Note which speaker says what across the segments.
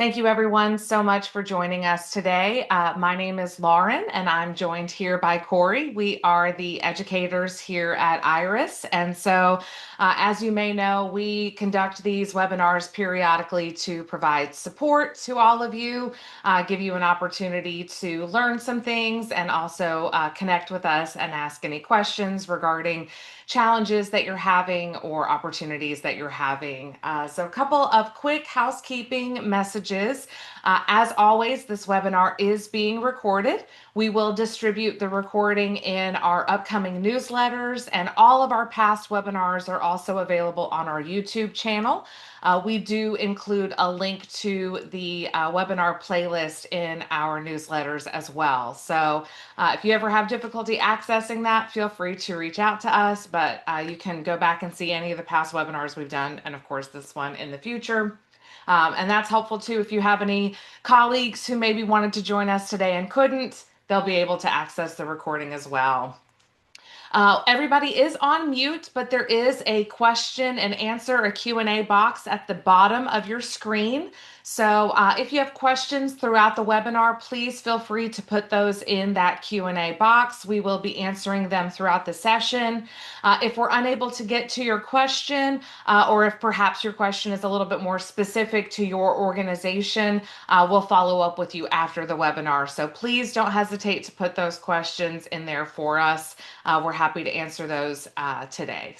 Speaker 1: Thank you, everyone, so much for joining us today. My name is Lauren, and I'm joined here by Corey. We are the educators here at Iris. As you may know, we conduct these webinars periodically to provide support to all of you, give you an opportunity to learn some things, and also connect with us and ask any questions regarding challenges that you're having or opportunities that you're having. A couple of quick housekeeping messages. As always, this webinar is being recorded. We will distribute the recording in our upcoming newsletters, and all of our past webinars are also available on our YouTube channel. We do include a link to the webinar playlist in our newsletters as well. If you ever have difficulty accessing that, feel free to reach out to us, but you can go back and see any of the past webinars we've done, and of course, this one in the future. And that's helpful too if you have any colleagues who maybe wanted to join us today and couldn't, they'll be able to access the recording as well. Everybody is on mute, but there is a question and answer, a Q&A box at the bottom of your screen. If you have questions throughout the webinar, please feel free to put those in that Q&A box. We will be answering them throughout the session. If we're unable to get to your question, or if perhaps your question is a little bit more specific to your organization, we'll follow up with you after the webinar. So please don't hesitate to put those questions in there for us. We're happy to answer those today.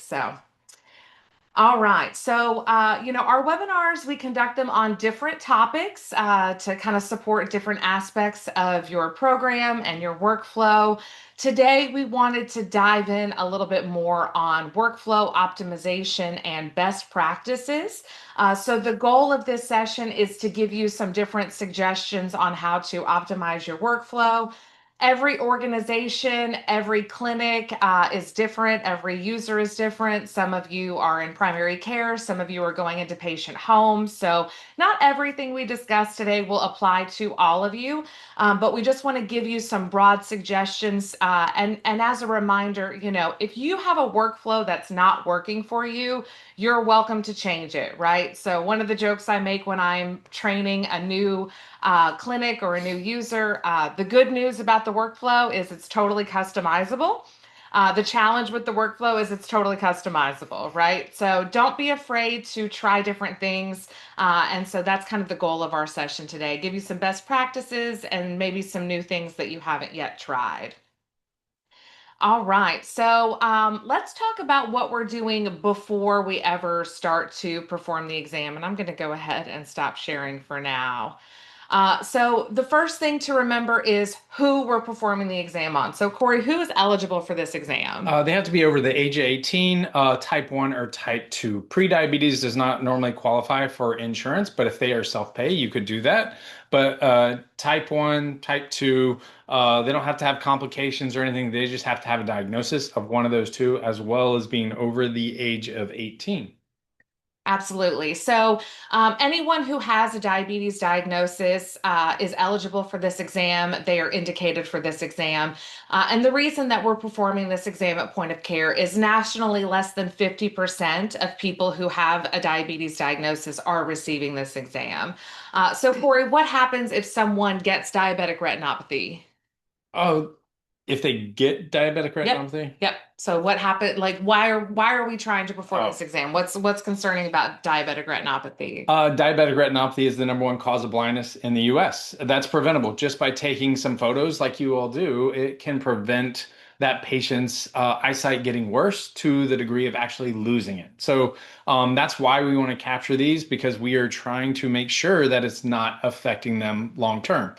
Speaker 1: All right. Our webinars, we conduct them on different topics to kind of support different aspects of your program and your workflow. Today, we wanted to dive in a little bit more on workflow optimization and best practices. The goal of this session is to give you some different suggestions on how to optimize your workflow. Every organization, every clinic is different. Every user is different. Some of you are in primary care. Some of you are going into patient homes. So not everything we discuss today will apply to all of you, but we just want to give you some broad suggestions. And as a reminder, if you have a workflow that's not working for you, you're welcome to change it, right? So one of the jokes I make when I'm training a new clinic or a new user, the good news about the workflow is it's totally customizable. The challenge with the workflow is it's totally customizable, right? So don't be afraid to try different things. That's kind of the goal of our session today. Give you some best practices and maybe some new things that you haven't yet tried. All right, let's talk about what we're doing before we ever start to perform the exam. And I'm going to go ahead and stop sharing for now. The first thing to remember is who we're performing the exam on. So, Corey, who is eligible for this exam?
Speaker 2: They have to be over the age of 18, type 1 or type 2. Prediabetes does not normally qualify for insurance, but if they are self-pay, you could do that. But type 1, type 2, they don't have to have complications or anything. They just have to have a diagnosis of one of those two, as well as being over the age of 18.
Speaker 1: Absolutely. Anyone who has a diabetes diagnosis is eligible for this exam. They are indicated for this exam. And the reason that we're performing this exam at point of care is nationally less than 50% of people who have a diabetes diagnosis are receiving this exam. Corey, what happens if someone gets diabetic retinopathy?
Speaker 2: Oh, if they get diabetic
Speaker 1: Yep.
Speaker 2: retinopathy?
Speaker 1: Yep. So what happened? Like, why are we trying to perform this
Speaker 2: Oh,
Speaker 1: exam? What's concerning about diabetic retinopathy?
Speaker 2: Diabetic retinopathy is the number one cause of blindness in the US. That's preventable just by taking some photos like you all do. It can prevent that patient's eyesight getting worse to the degree of actually losing it. That's why we want to capture these because we are trying to make sure that it's not affecting them long term.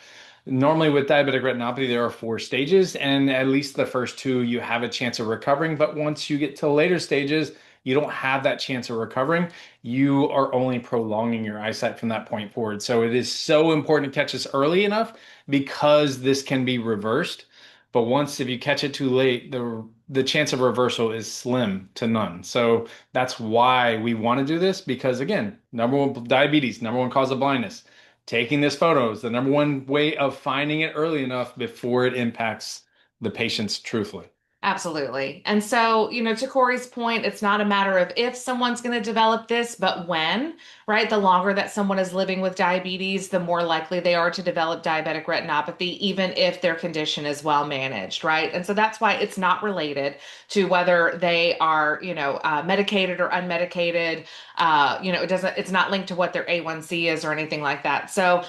Speaker 2: Normally, with diabetic retinopathy, there are four stages, and at least the first two, you have a chance of recovering. But once you get to later stages, you don't have that chance of recovering. You are only prolonging your eyesight from that point forward. So it is so important to catch this early enough because this can be reversed. But once, if you catch it too late, the chance of reversal is slim to none. So that's why we want to do this because again, number one, diabetes, number one cause of blindness. Taking this photo is the number one way of finding it early enough before it impacts the patients truthfully.
Speaker 1: Absolutely. And so, to Corey's point, it's not a matter of if someone's going to develop this, but when, right? The longer that someone is living with diabetes, the more likely they are to develop diabetic retinopathy, even if their condition is well managed, right? And so that's why it's not related to whether they are, medicated or unmedicated. It's not linked to what their A1C is or anything like that. So,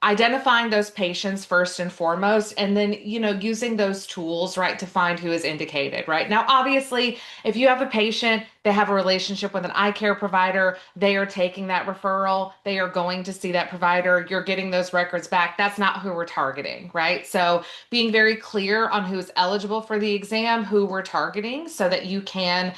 Speaker 1: identifying those patients first and foremost, and then using those tools, right, to find who is indicated. Right now, obviously, if you have a patient, they have a relationship with an eye care provider, they are taking that referral, they are going to see that provider, you're getting those records back. That's not who we're targeting, right? So being very clear on who's eligible for the exam, who we're targeting, so that you can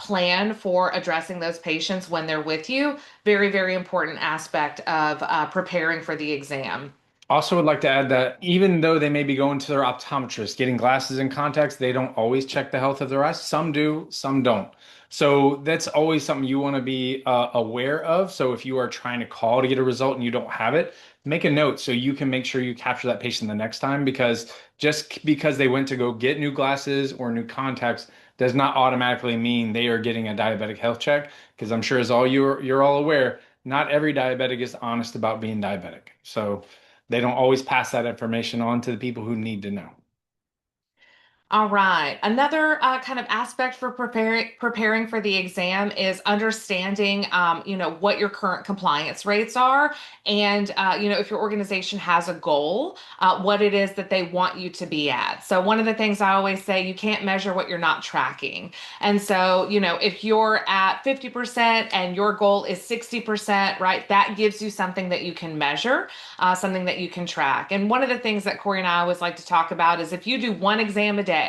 Speaker 1: plan for addressing those patients when they're with you. Very, very important aspect of preparing for the exam.
Speaker 2: Also, would like to add that even though they may be going to their optometrist, getting glasses and contacts, they don't always check the health of their eyes. Some do, some don't. So that's always something you want to be aware of. So if you are trying to call to get a result and you don't have it, make a note so you can make sure you capture that patient the next time, because just because they went to go get new glasses or new contacts does not automatically mean they are getting a diabetic health check. Because I'm sure as you're all aware, not every diabetic is honest about being diabetic. So they don't always pass that information on to the people who need to know.
Speaker 1: All right. Another kind of aspect for preparing for the exam is understanding, what your current compliance rates are, and if your organization has a goal, what it is that they want you to be at. So one of the things I always say, you can't measure what you're not tracking. And so, if you're at 50% and your goal is 60%, right, that gives you something that you can measure, something that you can track. And one of the things that Corey and I always like to talk about is if you do one exam a day,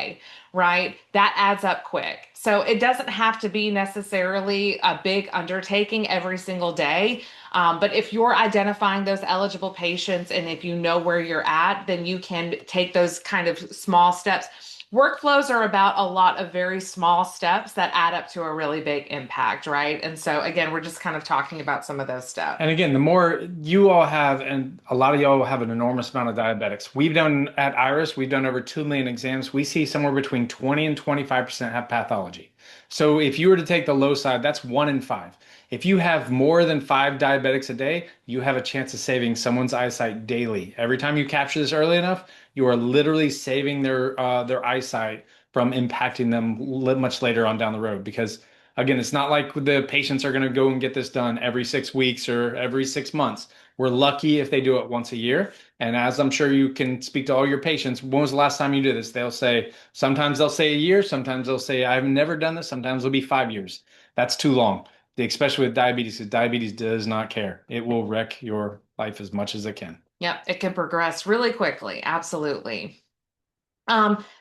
Speaker 1: right, that adds up quick. So it doesn't have to be necessarily a big undertaking every single day. But if you're identifying those eligible patients and if you know where you're at, then you can take those kind of small steps. Workflows are about a lot of very small steps that add up to a really big impact, right? And so, again, we're just kind of talking about some of those steps.
Speaker 2: And again, the more you all have, and a lot of y'all have an enormous amount of diabetics. We've done at Iris, we've done over 2 million exams. We see somewhere between 20 and 25% have pathology. So if you were to take the low side, that's 1 in 5. If you have more than 5 diabetics a day, you have a chance of saving someone's eyesight daily. Every time you capture this early enough, you are literally saving their eyesight from impacting them much later on down the road. Because again, it's not like the patients are going to go and get this done every 6 weeks or every 6 months. We're lucky if they do it once a year. And as I'm sure you can speak to all your patients, when was the last time you did this? Sometimes they'll say a year, sometimes they'll say, I've never done this, sometimes it'll be 5 years. That's too long, especially with diabetes, because diabetes does not care. It will wreck your life as much as it can.
Speaker 1: Yep, it can progress really quickly. Absolutely.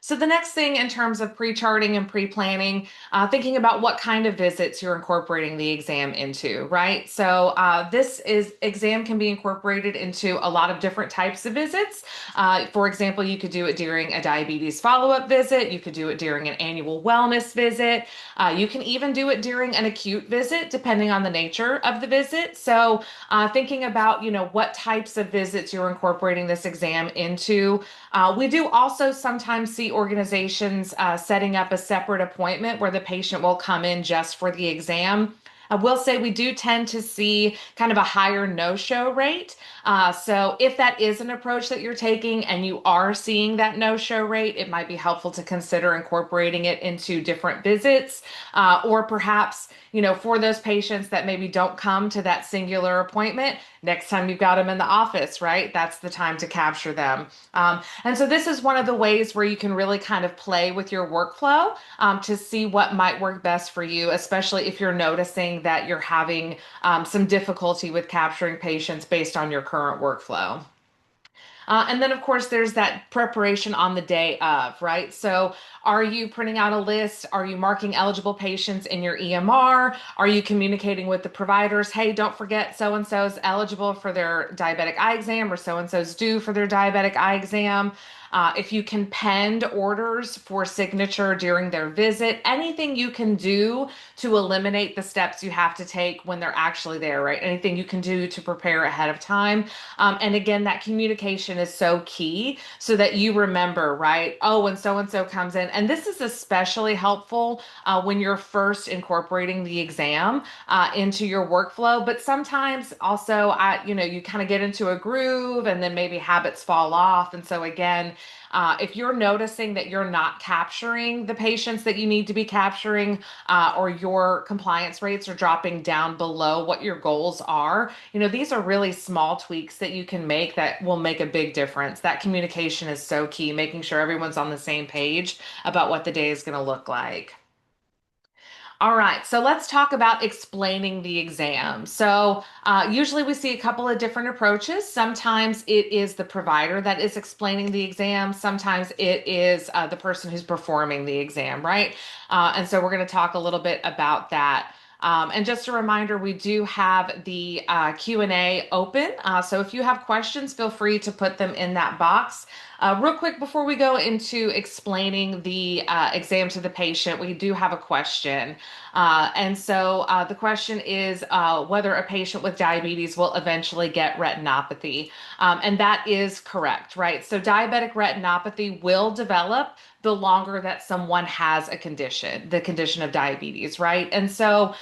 Speaker 1: So the next thing in terms of pre-charting and pre-planning, thinking about what kind of visits you're incorporating the exam into, right? So this is exam can be incorporated into a lot of different types of visits. For example, you could do it during a diabetes follow-up visit. You could do it during an annual wellness visit. You can even do it during an acute visit, depending on the nature of the visit. So thinking about, what types of visits you're incorporating this exam into. We do also sometimes see organizations setting up a separate appointment where the patient will come in just for the exam. I will say we do tend to see kind of a higher no-show rate. So if that is an approach that you're taking and you are seeing that no-show rate, it might be helpful to consider incorporating it into different visits, or perhaps, for those patients that maybe don't come to that singular appointment, next time you've got them in the office, right? That's the time to capture them. And so this is one of the ways where you can really kind of play with your workflow, to see what might work best for you, especially if you're noticing that you're having some difficulty with capturing patients based on your current workflow. And then, of course, there's that preparation on the day of, right? So, are you printing out a list? Are you marking eligible patients in your EMR? Are you communicating with the providers? Hey, don't forget so and so is eligible for their diabetic eye exam, or so and so's due for their diabetic eye exam. If you can pend orders for signature during their visit, anything you can do to eliminate the steps you have to take when they're actually there, right? Anything you can do to prepare ahead of time. And again, that communication communication is so key so that you remember, right? Oh, when so and so comes in. And this is especially helpful when you're first incorporating the exam into your workflow. But sometimes also, you kind of get into a groove and then maybe habits fall off. And so, again, if you're noticing that you're not capturing the patients that you need to be capturing, or your compliance rates are dropping down below what your goals are, these are really small tweaks that you can make that will make a big difference. That communication is so key, making sure everyone's on the same page about what the day is going to look like. All right, so let's talk about explaining the exam. So, usually we see a couple of different approaches. Sometimes it is the provider that is explaining the exam, sometimes it is the person who's performing the exam, right? And so, we're going to talk a little bit about that. And just a reminder, we do have the Q&A open. So if you have questions, feel free to put them in that box. Real quick, before we go into explaining the exam to the patient, we do have a question. And so the question is whether a patient with diabetes will eventually get retinopathy. And that is correct, right? So diabetic retinopathy will develop the longer that someone has a condition, the condition of diabetes, right? And so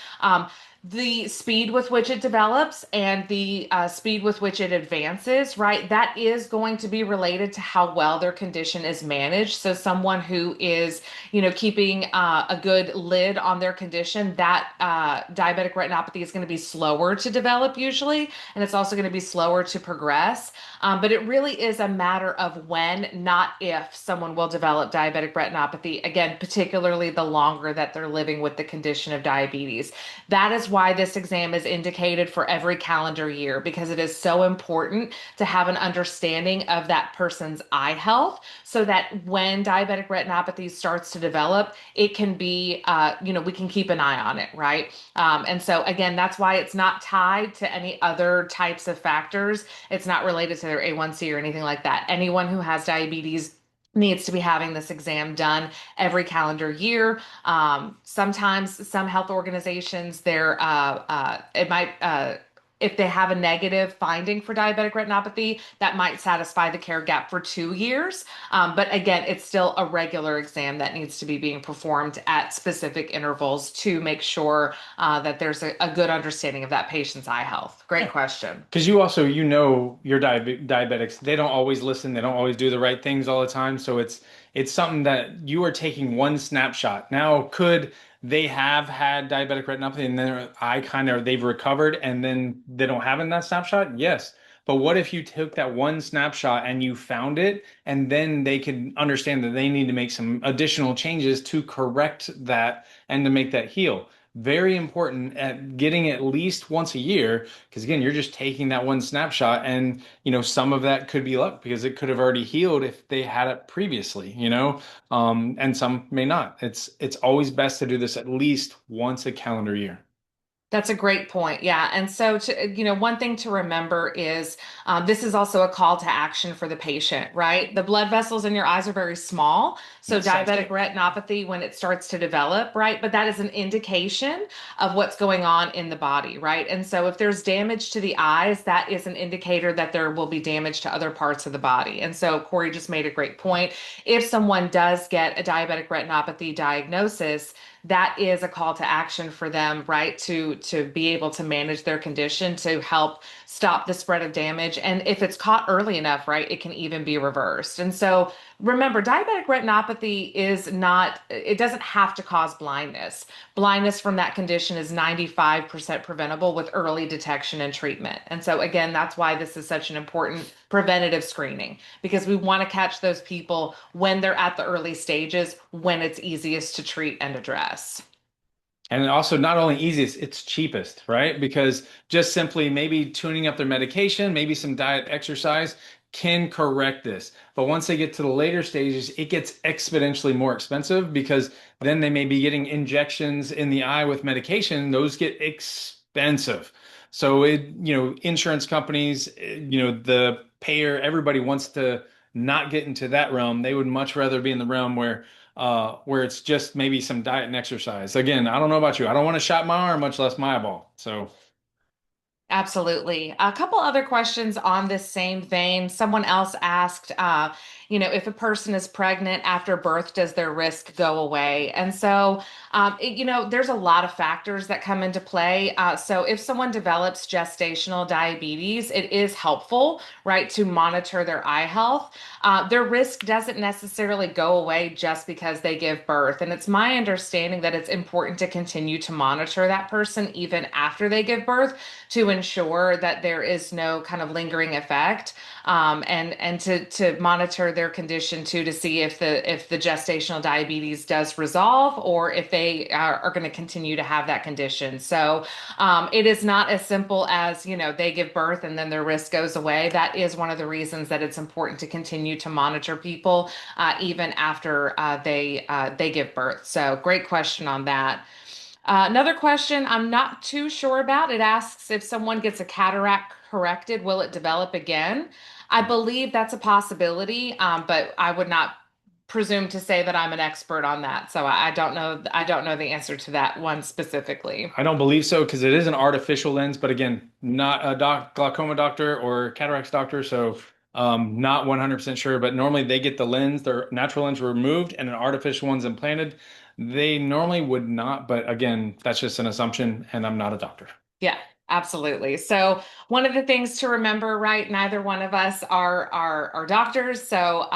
Speaker 1: the speed with which it develops and the speed with which it advances, right? That is going to be related to how well their condition is managed. So someone who is, keeping a good lid on their condition, that diabetic retinopathy is going to be slower to develop usually, and it's also going to be slower to progress. But it really is a matter of when, not if, someone will develop diabetic retinopathy. Again, particularly the longer that they're living with the condition of diabetes. That is why this exam is indicated for every calendar year, because it is so important to have an understanding of that person's eye health so that when diabetic retinopathy starts to develop, it can be, we can keep an eye on it, right? And so, again, that's why it's not tied to any other types of factors. It's not related to their A1C or anything like that. Anyone who has diabetes needs to be having this exam done every calendar year. Sometimes some health organizations, it might, if they have a negative finding for diabetic retinopathy, that might satisfy the care gap for 2 years. But again, it's still a regular exam that needs to be being performed at specific intervals to make sure that there's a good understanding of that patient's eye health. Great question.
Speaker 2: Because your diabetics, they don't always listen, they don't always do the right things all the time. So it's something that you are taking one snapshot. Now, could they have had diabetic retinopathy and then they've recovered and then they don't have it in that snapshot? Yes. But what if you took that one snapshot and you found it, and then they can understand that they need to make some additional changes to correct that and to make that heal? Very important at getting at least once a year, because again, you're just taking that one snapshot, and some of that could be luck because it could have already healed if they had it previously, and some may not. It's always best to do this at least once a calendar year.
Speaker 1: That's a great point. Yeah. And so, one thing to remember is this is also a call to action for the patient, right? The blood vessels in your eyes are very small. So,
Speaker 2: It's
Speaker 1: diabetic
Speaker 2: sensitive.
Speaker 1: retinopathy, when it starts to develop, right? But that is an indication of what's going on in the body, right? And so, if there's damage to the eyes, that is an indicator that there will be damage to other parts of the body. And so, Corey just made a great point. If someone does get a diabetic retinopathy diagnosis, that is a call to action for them, right? To be able to manage their condition to help stop the spread of damage. And if it's caught early enough, right, it can even be reversed. And so remember, diabetic retinopathy is not, it doesn't have to cause blindness. Blindness from that condition is 95% preventable with early detection and treatment. And so again, that's why this is such an important preventative screening, because we want to catch those people when they're at the early stages, when it's easiest to treat and address.
Speaker 2: And also, not only easiest, it's cheapest, right? Because just simply maybe tuning up their medication, maybe some diet exercise can correct this. But once they get to the later stages, it gets exponentially more expensive because then they may be getting injections in the eye with medication. Those get expensive. So insurance companies, the payer, everybody wants to not get into that realm. They would much rather be in the realm where it's just maybe some diet and exercise. Again, I don't know about you. I don't want to shot my arm, much less my eyeball. So
Speaker 1: Absolutely. A couple other questions on this same vein. Someone else asked, if a person is pregnant after birth, does their risk go away? And so, there's a lot of factors that come into play. So, if someone develops gestational diabetes, it is helpful, right, to monitor their eye health. Their risk doesn't necessarily go away just because they give birth. And it's my understanding that it's important to continue to monitor that person even after they give birth to ensure that there is no kind of lingering effect, and to monitor their condition too to see if the gestational diabetes does resolve or if they are going to continue to have that condition. So it is not as simple as they give birth and then their risk goes away. That is one of the reasons that it's important to continue to monitor people even after they give birth. So great question on that. Another question I'm not too sure about. It asks if someone gets a cataract corrected, will it develop again? I believe that's a possibility, but I would not presume to say that I'm an expert on that. So I don't know. I don't know the answer to that one specifically.
Speaker 2: I don't believe so because it is an artificial lens, but again, not a glaucoma doctor or cataracts doctor, so not 100% sure. But normally they get the lens, their natural lens removed, and an artificial one's implanted. They normally would not, but again, that's just an assumption, and I'm not a doctor.
Speaker 1: Yeah, absolutely. So one of the things to remember, right? Neither one of us are doctors, so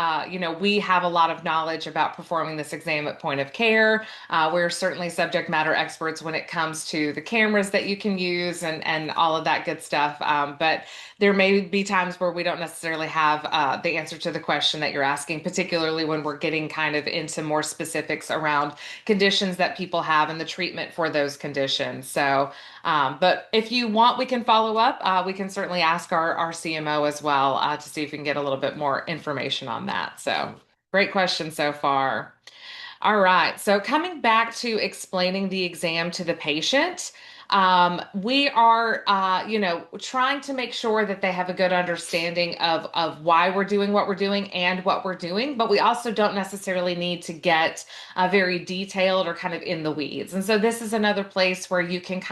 Speaker 1: we have a lot of knowledge about performing this exam at point of care. We're certainly subject matter experts when it comes to the cameras that you can use and all of that good stuff. But there may be times where we don't necessarily have the answer to the question that you're asking, particularly when we're getting kind of into more specifics around conditions that people have and the treatment for those conditions. So. But if you want, we can follow up. We can certainly ask our CMO as well to see if we can get a little bit more information on that. So, great question so far. All right. So coming back to explaining the exam to the patient, we are, trying to make sure that they have a good understanding of why we're doing what we're doing and what we're doing, but we also don't necessarily need to get very detailed or kind of in the weeds. And so this is another place where you can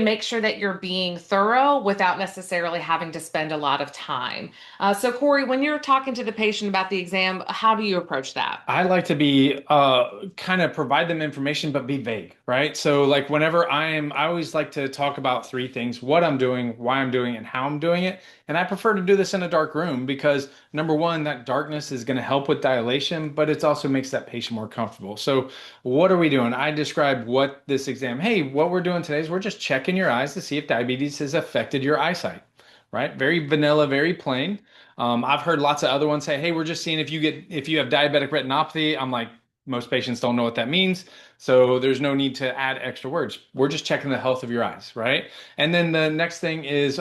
Speaker 1: make sure that you're being thorough without necessarily having to spend a lot of time. So Corey, when you're talking to the patient about the exam, how do you approach that?
Speaker 2: I like to be kind of provide them information but be vague, right? So like whenever I always like to talk about three things: what I'm doing, why I'm doing, and how I'm doing it. And I prefer to do this in a dark room because number one, that darkness is going to help with dilation, but it also makes that patient more comfortable. So what are we doing? I describe what this exam, hey, what we're doing today is we're just checking your eyes to see if diabetes has affected your eyesight, right? Very vanilla, very plain. I've heard lots of other ones say, "Hey, we're just seeing if you have diabetic retinopathy." I'm like, most patients don't know what that means, so there's no need to add extra words. We're just checking the health of your eyes, right? And then the next thing is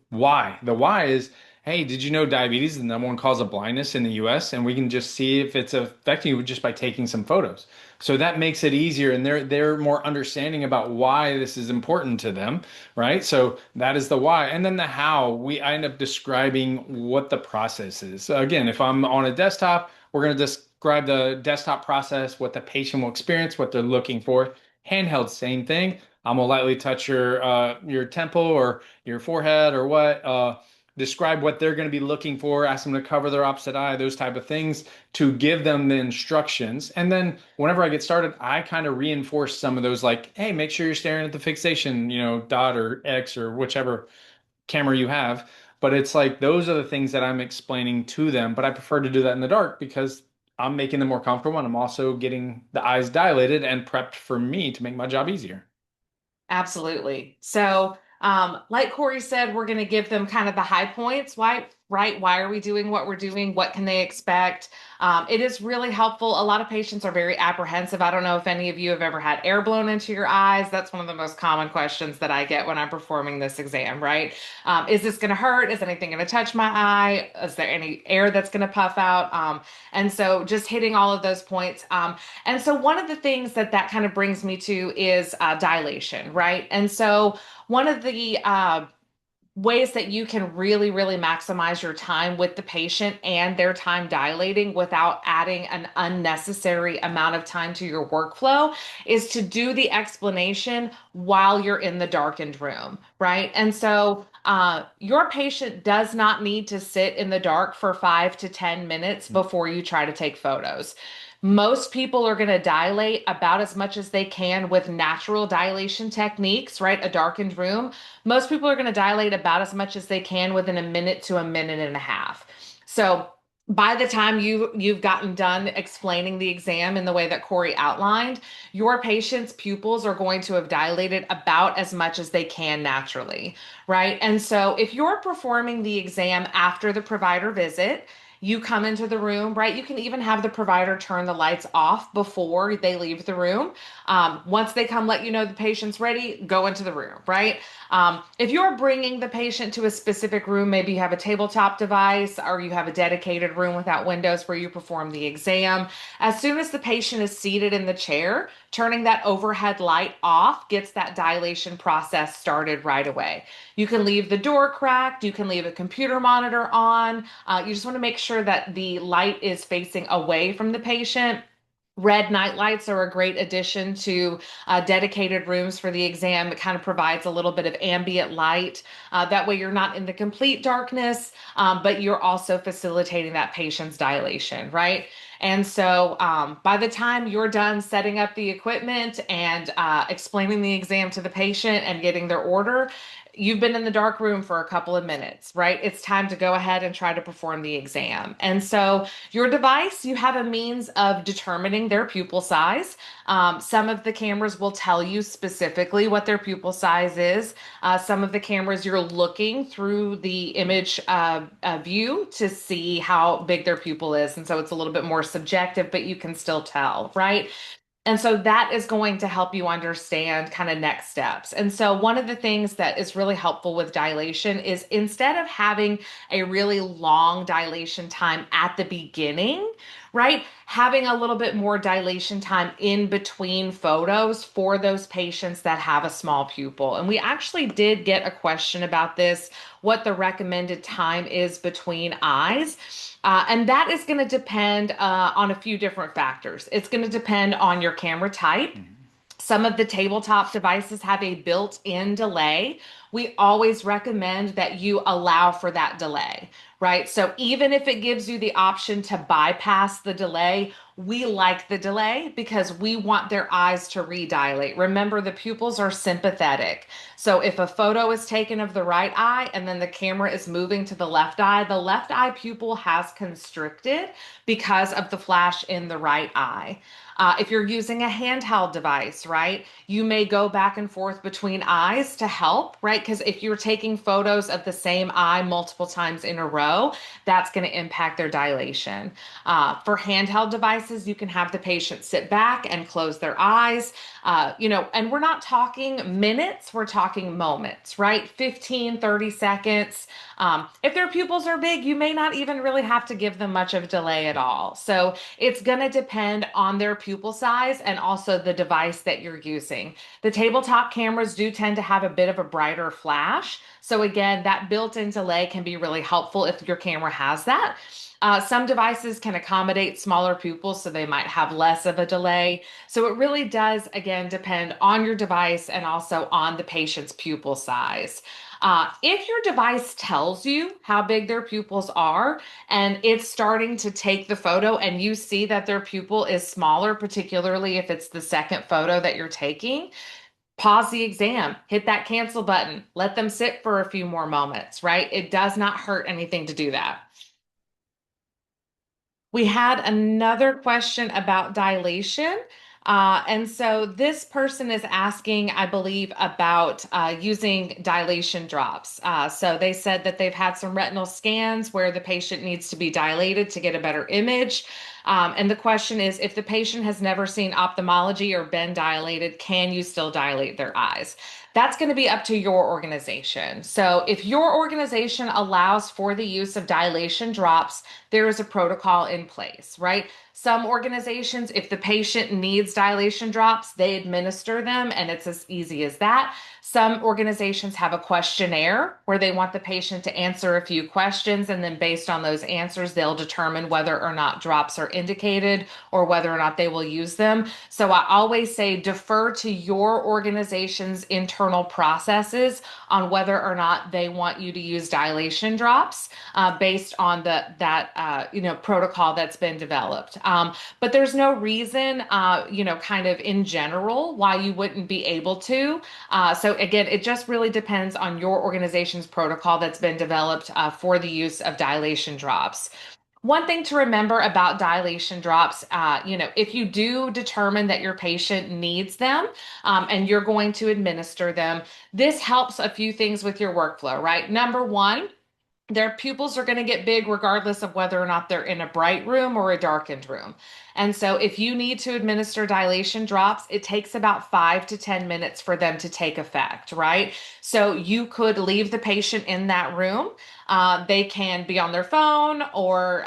Speaker 2: why. The why is, hey, did you know diabetes is the number one cause of blindness in the U.S. and we can just see if it's affecting you just by taking some photos. So that makes it easier, and they're more understanding about why this is important to them, right? So that is the why. And then the how, I end up describing what the process is. So again, if I'm on a desktop, we're going to describe the desktop process, what the patient will experience, what they're looking for. Handheld, same thing. I'm gonna lightly touch your temple or your forehead or what. Describe what they're going to be looking for, ask them to cover their opposite eye, those type of things to give them the instructions. And then whenever I get started, I kind of reinforce some of those like, hey, make sure you're staring at the fixation, dot or X or whichever camera you have. But it's like those are the things that I'm explaining to them. But I prefer to do that in the dark because I'm making them more comfortable and I'm also getting the eyes dilated and prepped for me to make my job easier.
Speaker 1: Absolutely. So, like Corey said, we're going to give them kind of the high points. Why, right? Why are we doing what we're doing? What can they expect? It is really helpful. A lot of patients are very apprehensive. I don't know if any of you have ever had air blown into your eyes. That's one of the most common questions that I get when I'm performing this exam, right? Is this going to hurt? Is anything going to touch my eye? Is there any air that's going to puff out? And so just hitting all of those points. And so one of the things that kind of brings me to is dilation, right? And so one of the ways that you can really, really maximize your time with the patient and their time dilating without adding an unnecessary amount of time to your workflow is to do the explanation while you're in the darkened room, right? And so your patient does not need to sit in the dark for 5 to 10 minutes before you try to take photos. Most people are going to dilate about as much as they can with natural dilation techniques, right? A darkened room. Most people are going to dilate about as much as they can within a minute to a minute and a half. So by the time you've gotten done explaining the exam in the way that Corey outlined, your patient's pupils are going to have dilated about as much as they can naturally, right? And so if you're performing the exam after the provider visit, you come into the room, right? You can even have the provider turn the lights off before they leave the room. Once they come, let you know the patient's ready, go into the room, right? If you're bringing the patient to a specific room, maybe you have a tabletop device or you have a dedicated room without windows where you perform the exam. As soon as the patient is seated in the chair, turning that overhead light off gets that dilation process started right away. You can leave the door cracked, you can leave a computer monitor on. You just want to make sure that the light is facing away from the patient. Red night lights are a great addition to dedicated rooms for the exam. It kind of provides a little bit of ambient light. That way, you're not in the complete darkness, but you're also facilitating that patient's dilation, right? And so, by the time you're done setting up the equipment and explaining the exam to the patient and getting their order, you've been in the dark room for a couple of minutes, right? It's time to go ahead and try to perform the exam. And so, your device, you have a means of determining their pupil size. Some of the cameras will tell you specifically what their pupil size is. Some of the cameras, you're looking through the image view to see how big their pupil is. And so it's a little bit more subjective, but you can still tell, right? And so that is going to help you understand kind of next steps. And so one of the things that is really helpful with dilation is instead of having a really long dilation time at the beginning, right? Having a little bit more dilation time in between photos for those patients that have a small pupil. And we actually did get a question about this, what the recommended time is between eyes. And that is going to depend on a few different factors. It's going to depend on your camera type. Some of the tabletop devices have a built-in delay. We always recommend that you allow for that delay, right? So even if it gives you the option to bypass the delay, we like the delay because we want their eyes to redilate. Remember, the pupils are sympathetic. So if a photo is taken of the right eye and then the camera is moving to the left eye pupil has constricted because of the flash in the right eye. If you're using a handheld device, right, you may go back and forth between eyes to help, right? Because if you're taking photos of the same eye multiple times in a row, that's going to impact their dilation. For handheld devices, you can have the patient sit back and close their eyes. And we're not talking minutes, we're talking moments, right? 15, 30 seconds. If their pupils are big, you may not even really have to give them much of delay at all. So it's going to depend on their pupil size and also the device that you're using. The tabletop cameras do tend to have a bit of a brighter flash. So again, that built-in delay can be really helpful if your camera has that. Some devices can accommodate smaller pupils, so they might have less of a delay. So it really does, again, depend on your device and also on the patient's pupil size. If your device tells you how big their pupils are and it's starting to take the photo and you see that their pupil is smaller, particularly if it's the second photo that you're taking, pause the exam, hit that cancel button, let them sit for a few more moments, right? It does not hurt anything to do that. We had another question about dilation. And so this person is asking, I believe, about using dilation drops. So they said that they've had some retinal scans where the patient needs to be dilated to get a better image. And the question is, if the patient has never seen ophthalmology or been dilated, can you still dilate their eyes? That's going to be up to your organization. So if your organization allows for the use of dilation drops, there is a protocol in place, right? Some organizations, if the patient needs dilation drops, they administer them, and it's as easy as that. Some organizations have a questionnaire where they want the patient to answer a few questions, and then based on those answers, they'll determine whether or not drops are indicated or whether or not they will use them. So I always say defer to your organization's internal processes on whether or not they want you to use dilation drops based on that protocol that's been developed. But there's no reason, kind of in general, why you wouldn't be able to. So again, it just really depends on your organization's protocol that's been developed for the use of dilation drops. One thing to remember about dilation drops, if you do determine that your patient needs them and you're going to administer them, this helps a few things with your workflow, right? Number one, their pupils are going to get big regardless of whether or not they're in a bright room or a darkened room. And so, if you need to administer dilation drops, it takes about 5 to 10 minutes for them to take effect, right? So, you could leave the patient in that room. They can be on their phone or,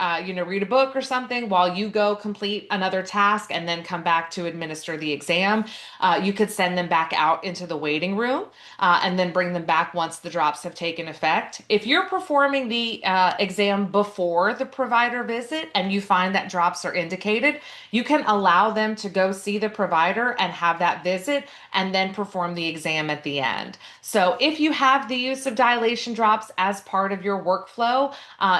Speaker 1: read a book or something while you go complete another task and then come back to administer the exam. You could send them back out into the waiting room and then bring them back once the drops have taken effect. If you're performing the exam before the provider visit and you find that drops are indicated, you can allow them to go see the provider and have that visit and then perform the exam at the end. So if you have the use of dilation drops as part of your workflow,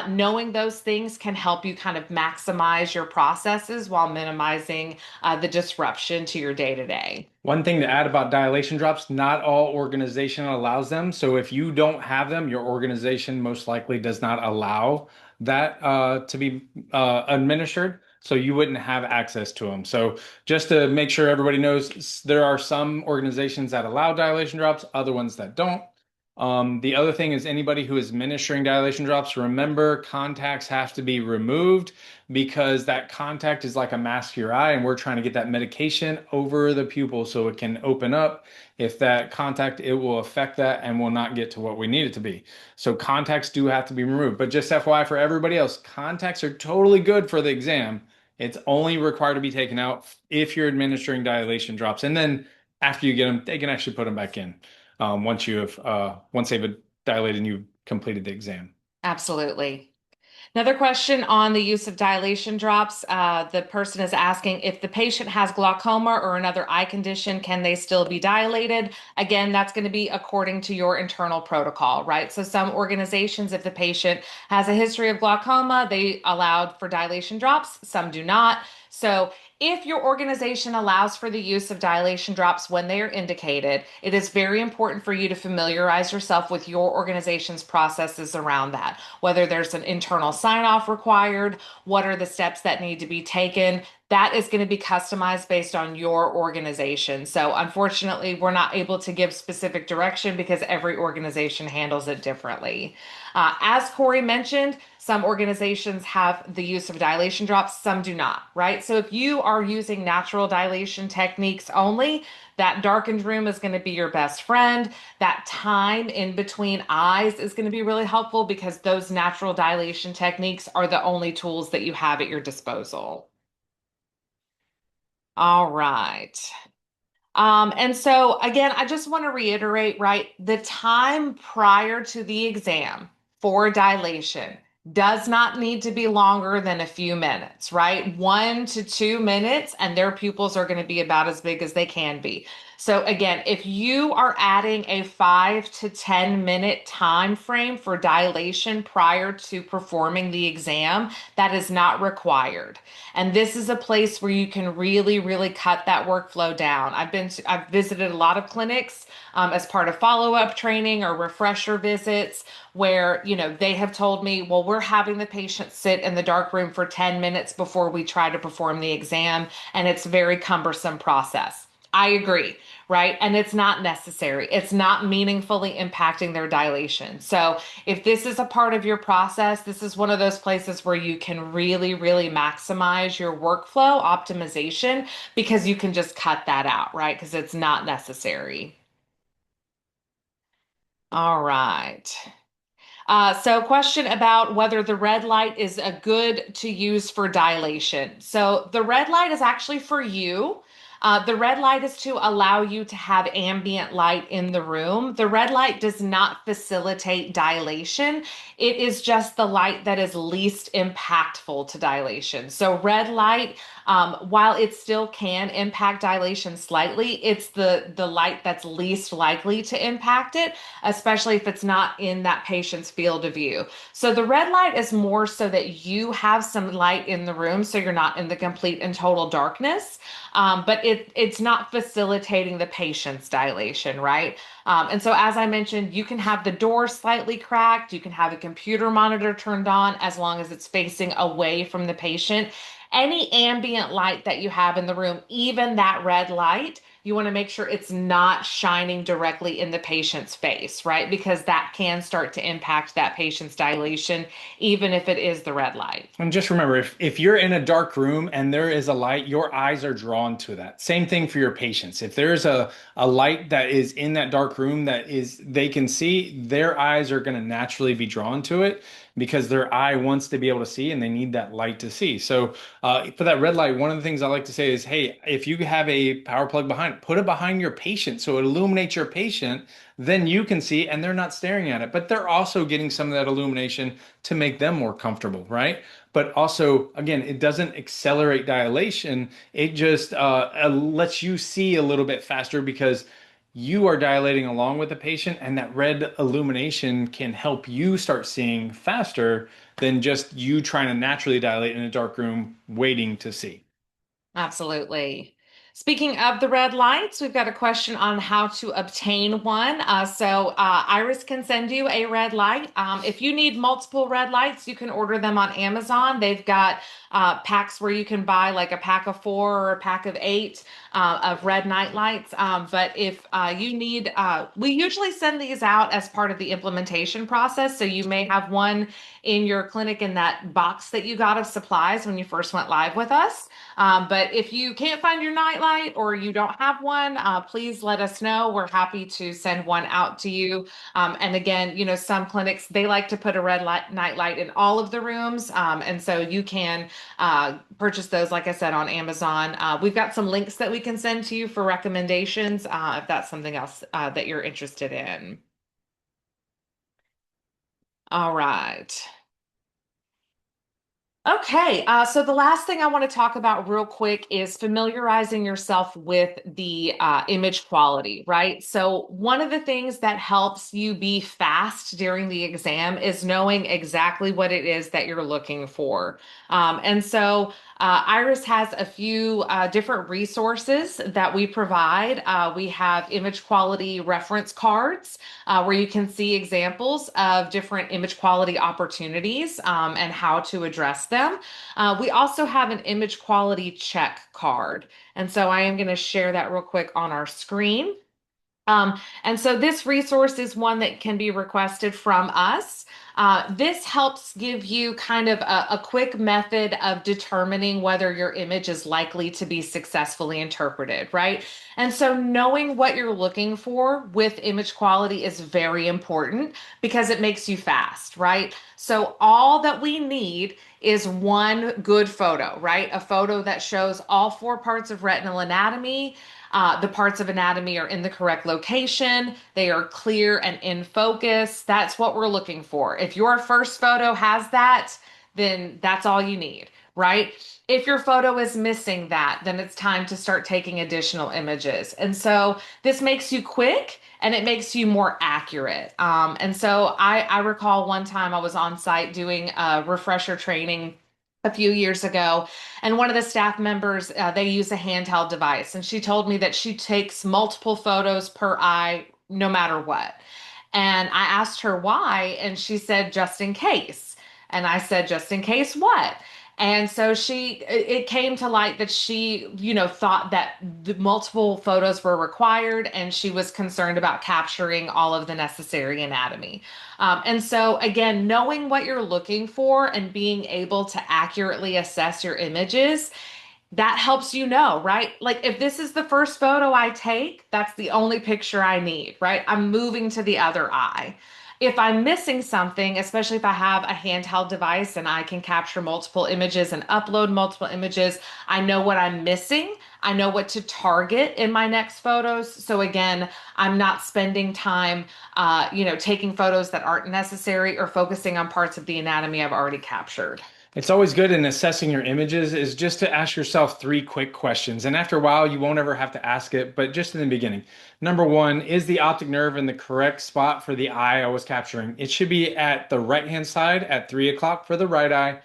Speaker 1: knowing those things can help you kind of maximize your processes while minimizing the disruption to your day to day.
Speaker 2: One thing to add about dilation drops, not all organization allows them. So if you don't have them, your organization most likely does not allow that to be administered. So you wouldn't have access to them. So just to make sure everybody knows, there are some organizations that allow dilation drops, other ones that don't. The other thing is anybody who is administering dilation drops, remember contacts have to be removed because that contact is like a mask to your eye, and we're trying to get that medication over the pupil so it can open up. If that contact, it will affect that and will not get to what we need it to be. So contacts do have to be removed. But just FYI for everybody else, contacts are totally good for the exam. It's only required to be taken out if you're administering dilation drops. And then after you get them, they can actually put them back in once they've dilated and you've completed the exam.
Speaker 1: Absolutely. Another question on the use of dilation drops. The person is asking if the patient has glaucoma or another eye condition, can they still be dilated? Again, that's going to be according to your internal protocol, right? So some organizations, if the patient has a history of glaucoma, they allowed for dilation drops. Some do not. So if your organization allows for the use of dilation drops when they are indicated, it is very important for you to familiarize yourself with your organization's processes around that, whether there's an internal sign off required, what are the steps that need to be taken. That is going to be customized based on your organization. So, unfortunately, we're not able to give specific direction because every organization handles it differently. As Corey mentioned, some organizations have the use of dilation drops, some do not, right? So, if you are using natural dilation techniques only, that darkened room is going to be your best friend. That time in between eyes is going to be really helpful because those natural dilation techniques are the only tools that you have at your disposal. All right. And so again, I just want to reiterate, right? The time prior to the exam for dilation does not need to be longer than a few minutes, right? 1 to 2 minutes, and their pupils are going to be about as big as they can be. So again, if you are adding a 5 to 10 minute time frame for dilation prior to performing the exam, that is not required. And this is a place where you can really, really cut that workflow down. I've visited a lot of clinics as part of follow-up training or refresher visits where, they have told me, well, we're having the patient sit in the dark room for 10 minutes before we try to perform the exam, and it's a very cumbersome process. I agree, right? And it's not necessary. It's not meaningfully impacting their dilation. So, if this is a part of your process, this is one of those places where you can really, really maximize your workflow optimization because you can just cut that out, right? Because it's not necessary. All right. Question about whether the red light is a good to use for dilation. So, the red light is actually for you. The red light is to allow you to have ambient light in the room. The red light does not facilitate dilation. It is just the light that is least impactful to dilation. So, red light, while it still can impact dilation slightly, it's the light that's least likely to impact it, especially if it's not in that patient's field of view. So the red light is more so that you have some light in the room so you're not in the complete and total darkness. But it's not facilitating the patient's dilation, right? And so, as I mentioned, you can have the door slightly cracked, you can have a computer monitor turned on as long as it's facing away from the patient. Any ambient light that you have in the room, even that red light, you want to make sure it's not shining directly in the patient's face, right? Because that can start to impact that patient's dilation, even if it is the red light.
Speaker 2: And just remember, if you're in a dark room and there is a light, your eyes are drawn to that. Same thing for your patients. If there's a light that is in that dark room that is they can see, their eyes are going to naturally be drawn to it because their eye wants to be able to see and they need that light to see. So for that red light, one of the things I like to say is, hey, if you have a power plug behind, put it behind your patient so it illuminates your patient, then you can see and they're not staring at it. But they're also getting some of that illumination to make them more comfortable, right? But also, again, it doesn't accelerate dilation. It just lets you see a little bit faster because you are dilating along with the patient, and that red illumination can help you start seeing faster than just you trying to naturally dilate in a dark room waiting to see.
Speaker 1: Absolutely. Speaking of the red lights, we've got a question on how to obtain one. Iris can send you a red light. If you need multiple red lights, you can order them on Amazon. They've got packs where you can buy like a pack of four or a pack of eight of red night lights. But if you need, we usually send these out as part of the implementation process. So you may have one in your clinic in that box that you got of supplies when you first went live with us. But if you can't find your nightlight or you don't have one, please let us know. We're happy to send one out to you. And again, some clinics, they like to put a red light, nightlight in all of the rooms. And so you can purchase those, like I said, on Amazon. We've got some links that we can send to you for recommendations if that's something else that you're interested in. All right. Okay, so the last thing I want to talk about real quick is familiarizing yourself with the image quality, right? So, one of the things that helps you be fast during the exam is knowing exactly what it is that you're looking for. Iris has a few different resources that we provide. We have image quality reference cards where you can see examples of different image quality opportunities and how to address them. We also have an image quality check card. And so I am going to share that real quick on our screen. And so this resource is one that can be requested from us. This helps give you kind of a quick method of determining whether your image is likely to be successfully interpreted, right? And so knowing what you're looking for with image quality is very important because it makes you fast, right? So all that we need is one good photo, right? A photo that shows all four parts of retinal anatomy. The parts of anatomy are in the correct location. They are clear and in focus. That's what we're looking for. If your first photo has that, then that's all you need, right? If your photo is missing that, then it's time to start taking additional images. And so this makes you quick and it makes you more accurate. I recall one time I was on site doing a refresher training a few years ago, and one of the staff members, they use a handheld device, and she told me that she takes multiple photos per eye, no matter what. And I asked her why, and she said, just in case. And I said, just in case what? And so it came to light that she, thought that the multiple photos were required and she was concerned about capturing all of the necessary anatomy. And so, again, knowing what you're looking for and being able to accurately assess your images, that helps you know, right? Like if this is the first photo I take, that's the only picture I need, right? I'm moving to the other eye. if I'm missing something, especially if I have a handheld device and I can capture multiple images and upload multiple images, I know what I'm missing. I know what to target in my next photos. So again, I'm not spending time, taking photos that aren't necessary or focusing on parts of the anatomy I've already captured.
Speaker 2: It's always good in assessing your images is just to ask yourself three quick questions. And after a while, you won't ever have to ask it, but just in the beginning. Number one, is the optic nerve in the correct spot for the eye I was capturing? It should be at the right-hand side at 3 o'clock for the right eye,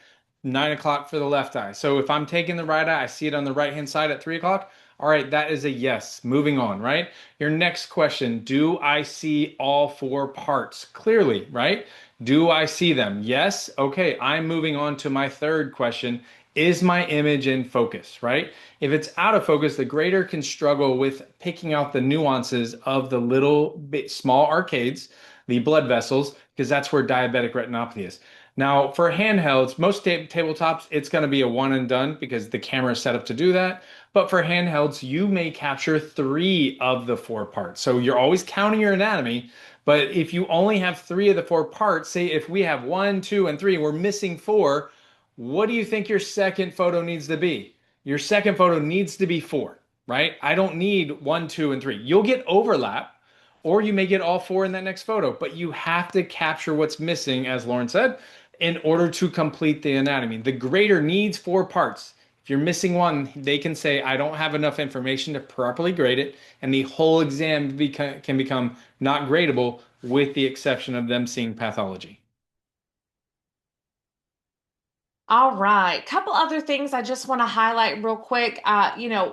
Speaker 2: 9 o'clock for the left eye. So if I'm taking the right eye, I see it on the right-hand side at 3 o'clock. All right, that is a yes. Moving on, right? Your next question, do I see all four parts clearly, right? Do I see them? Yes. Okay, I'm moving on to my third question. Is my image in focus, right? If it's out of focus, the grader can struggle with picking out the nuances of the little bit small arcades, the blood vessels, because that's where diabetic retinopathy is. Now, for handhelds, most tabletops, it's going to be a one and done because the camera is set up to do that. But for handhelds, you may capture three of the four parts. So you're always counting your anatomy, but if you only have three of the four parts, say if we have one, two, and three, we're missing four, what do you think your second photo needs to be? Your second photo needs to be four, right? I don't need one, two, and three. You'll get overlap, or you may get all four in that next photo, but you have to capture what's missing, as Lauren said, in order to complete the anatomy. The grader needs four parts. If you're missing one, they can say, I don't have enough information to properly grade it, and the whole exam can become not gradable with the exception of them seeing pathology.
Speaker 1: All right. Couple other things I just want to highlight real quick.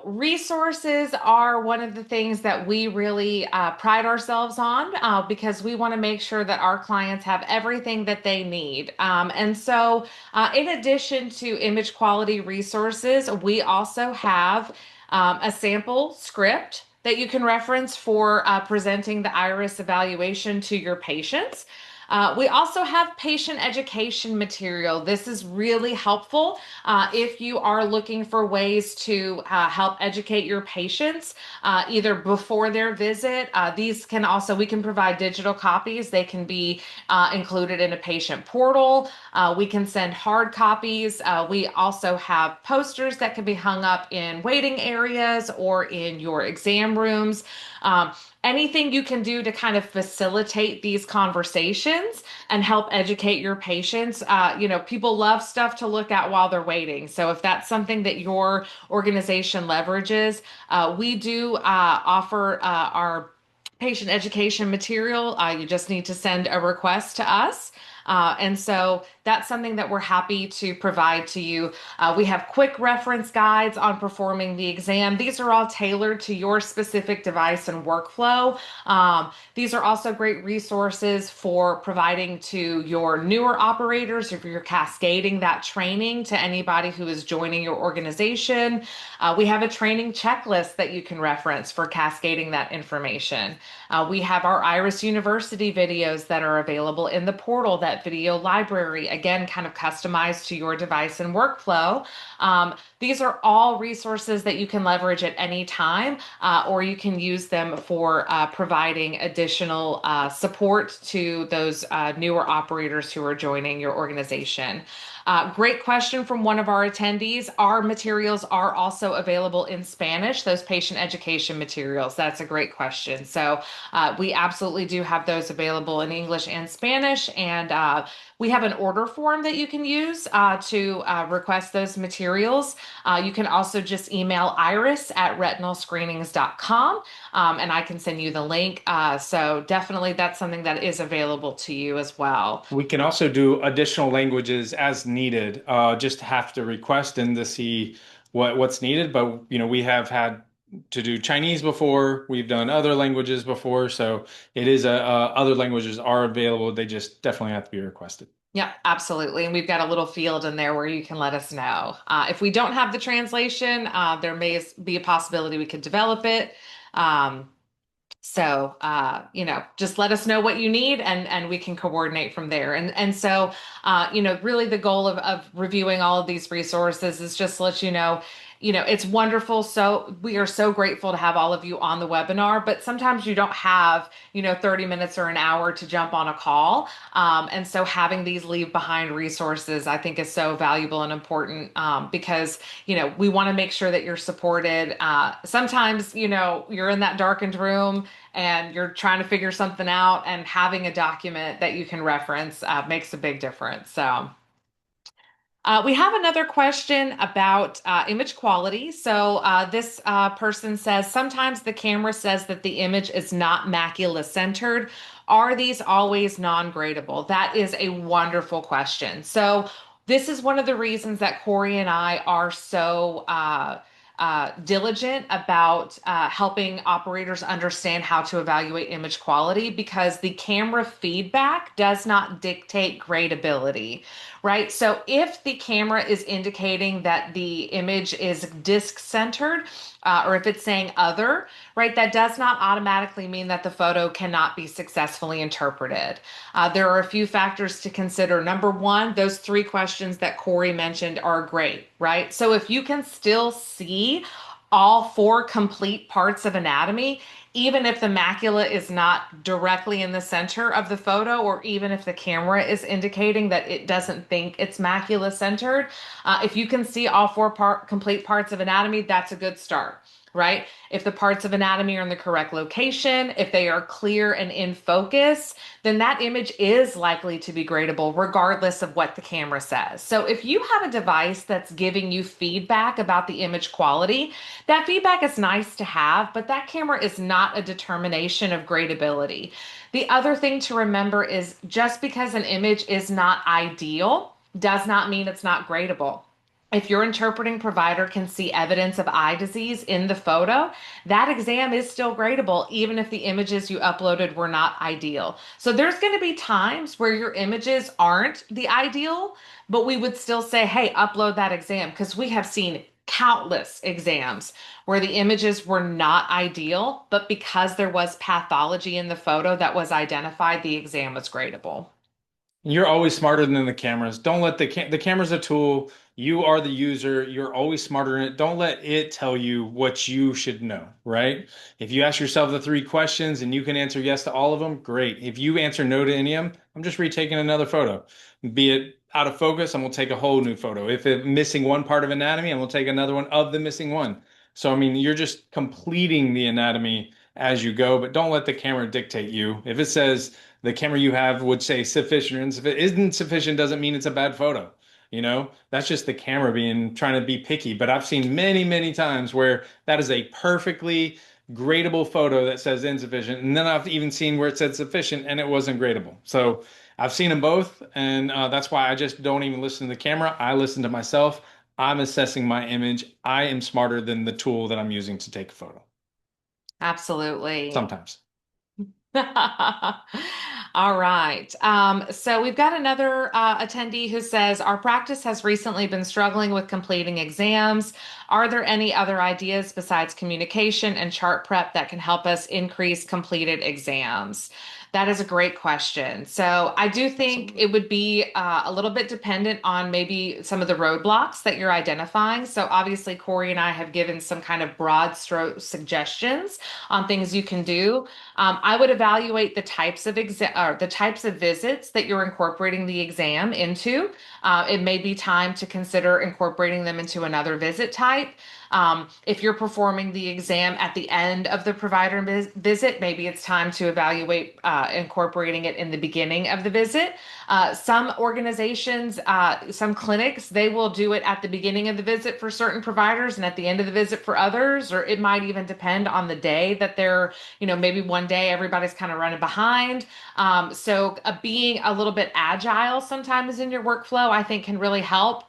Speaker 1: Resources are one of the things that we really pride ourselves on because we want to make sure that our clients have everything that they need. In addition to image quality resources, we also have a sample script that you can reference for presenting the iris evaluation to your patients. We also have patient education material. This is really helpful if you are looking for ways to help educate your patients either before their visit. We can provide digital copies. They can be included in a patient portal. We can send hard copies. We also have posters that can be hung up in waiting areas or in your exam rooms. Um, Anything you can do to kind of facilitate these conversations and help educate your patients. People love stuff to look at while they're waiting. So if that's something that your organization leverages, we do offer our patient education material. You just need to send a request to us. And so that's something that we're happy to provide to you. We have quick reference guides on performing the exam. These are all tailored to your specific device and workflow. These are also great resources for providing to your newer operators if you're cascading that training to anybody who is joining your organization. We have a training checklist that you can reference for cascading that information. We have our Iris University videos that are available in the portal, that video library, again, kind of customized to your device and workflow. These are all resources that you can leverage at any time, or you can use them for providing additional support to those newer operators who are joining your organization. Great question from one of our attendees. Our materials are also available in Spanish, those patient education materials. That's a great question. So we absolutely do have those available in English and Spanish. And we have an order form that you can use to request those materials. You can also just email iris@retinalscreenings.com and I can send you the link. So definitely that's something that is available to you as well.
Speaker 2: We can also do additional languages as needed, just have to request and to see what's needed. But we have had to do Chinese before, we've done other languages before, so it is other languages are available. They just definitely have to be requested.
Speaker 1: Yeah, absolutely. And we've got a little field in there where you can let us know. If we don't have the translation, there may be a possibility we could develop it. Um, just let us know what you need and we can coordinate from there. Really the goal of reviewing all of these resources is just to let you know, it's wonderful. So we are so grateful to have all of you on the webinar, but sometimes you don't have, 30 minutes or an hour to jump on a call. And so having these leave behind resources, I think is so valuable and important because, we want to make sure that you're supported. Sometimes, you're in that darkened room and you're trying to figure something out, and having a document that you can reference makes a big difference. So. We have another question about image quality. So this person says, sometimes the camera says that the image is not macula centered. Are these always non-gradable? That is a wonderful question. So this is one of the reasons that Corey and I are so diligent about helping operators understand how to evaluate image quality, because the camera feedback does not dictate gradability, right? So if the camera is indicating that the image is disc centered, or if it's saying other, right, that does not automatically mean that the photo cannot be successfully interpreted. There are a few factors to consider. Number one, those three questions that Corey mentioned are great, right? So if you can still see all four complete parts of anatomy, even if the macula is not directly in the center of the photo, or even if the camera is indicating that it doesn't think it's macula centered, if you can see all four complete parts of anatomy, that's a good start, right? If the parts of anatomy are in the correct location, if they are clear and in focus, then that image is likely to be gradable regardless of what the camera says. So if you have a device that's giving you feedback about the image quality, that feedback is nice to have, but that camera is not a determination of gradability. The other thing to remember is just because an image is not ideal does not mean it's not gradable. If your interpreting provider can see evidence of eye disease in the photo, that exam is still gradable, even if the images you uploaded were not ideal. So there's going to be times where your images aren't the ideal, but we would still say, hey, upload that exam, because we have seen countless exams where the images were not ideal, but because there was pathology in the photo that was identified, the exam was gradable.
Speaker 2: You're always smarter than the cameras. Don't let the camera's a tool. You are the user. You're always smarter than it. Don't let it tell you what you should know, right? If you ask yourself the three questions and you can answer yes to all of them, great. If you answer no to any of them, I'm just retaking another photo. Be it out of focus, and we'll take a whole new photo. If it's missing one part of anatomy, and we'll take another one of the missing one. So, I mean, you're just completing the anatomy as you go, but don't let the camera dictate you. If it says the camera you have would say sufficient. If it isn't sufficient, doesn't mean it's a bad photo. That's just the camera being trying to be picky. But I've seen many, many times where that is a perfectly gradable photo that says insufficient. And then I've even seen where it said sufficient and it wasn't gradable. So I've seen them both. And that's why I just don't even listen to the camera. I listen to myself. I'm assessing my image. I am smarter than the tool that I'm using to take a photo.
Speaker 1: Absolutely.
Speaker 2: Sometimes.
Speaker 1: All right. So we've got another attendee who says, our practice has recently been struggling with completing exams. Are there any other ideas besides communication and chart prep that can help us increase completed exams? That is a great question. So I do think
Speaker 2: Absolutely.
Speaker 1: it would be a little bit dependent on maybe some of the roadblocks that you're identifying. So obviously, Corey and I have given some kind of broad stroke suggestions on things you can do. I would evaluate the types of the types of visits that you're incorporating the exam into. It may be time to consider incorporating them into another visit type. If you're performing the exam at the end of the provider visit, maybe it's time to evaluate incorporating it in the beginning of the visit. Some organizations, some clinics, they will do it at the beginning of the visit for certain providers and at the end of the visit for others, or it might even depend on the day that they're, maybe one day everybody's kind of running behind. So being a little bit agile sometimes in your workflow, I think can really help.